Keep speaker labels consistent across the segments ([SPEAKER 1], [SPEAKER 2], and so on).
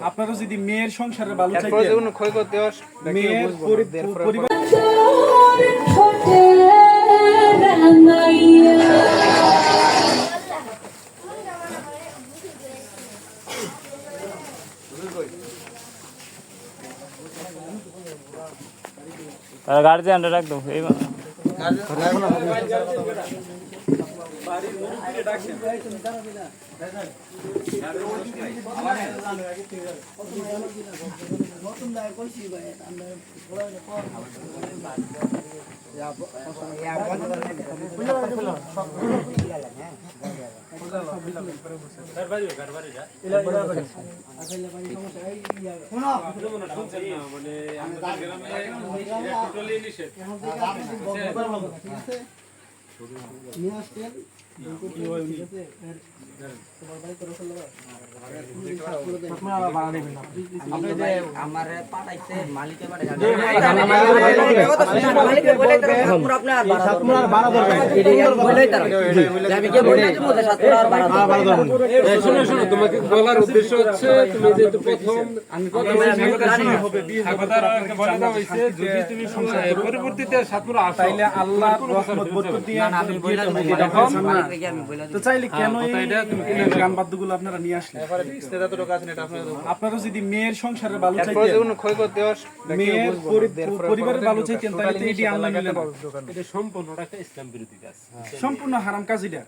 [SPEAKER 1] আপনারা যদি মেয়ের সংসারে ভালো চাইতেন ক্ষয় করতে মেয়ের পরিবার
[SPEAKER 2] গার্জিয়ানটা রাখতো এই
[SPEAKER 3] তোমাকে বলার উদ্দেশ্য হচ্ছে তুমি যেহেতু প্রথম পরবর্তীতে
[SPEAKER 1] তাইলে আল্লাহর রহমত বরকত দিয়ে তো চাইলে কেন এই গান বাদ্যগুলো আপনারা নিয়ে আসলেন? আপনারা যদি মেয়ের সংসারে ভালো চাইতেন মেয়ের পরিবারের ভালো চাইতেন তাহলে তো এটি আল্লাহ নিলেন।
[SPEAKER 3] এটা সম্পূর্ণটা একটা ইসলাম বিরোধী কাজ,
[SPEAKER 1] সম্পূর্ণ হারাম কাজ এটা।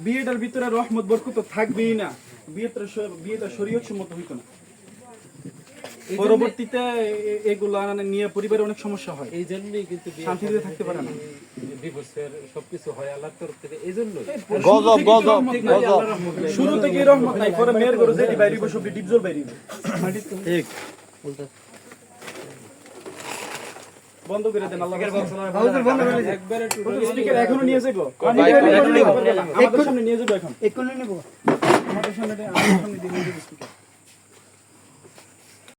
[SPEAKER 1] বিয়েটার ভিতরে রহমত বরকত তো থাকবেই না, বিয়েটা শরীয়ত সম্মত হইতো না। পরবর্তীতে এগুলা নিয়ে পরিবারে অনেক সমস্যা হয়,
[SPEAKER 3] এই জন্যই কিন্তু
[SPEAKER 1] শান্তিতে থাকতে পারে না,
[SPEAKER 3] ডিভোর্সের সবকিছু হয় আল্লাহর তরফ থেকে। এই জন্য
[SPEAKER 1] শুরু থেকে রহমত নাই, পরে মেয়ের ঘরে যেটি বাইরে সবটি ডিপজল বাইরে ঠিক বন্ধ করে দেন। আল্লাহ স্পিকার এখনো নিয়ে যাবো, আমাদের সামনে নিয়ে যাবো, এখন আমাদের সামনে দিয়ে নিয়ে যাবো স্পিকার।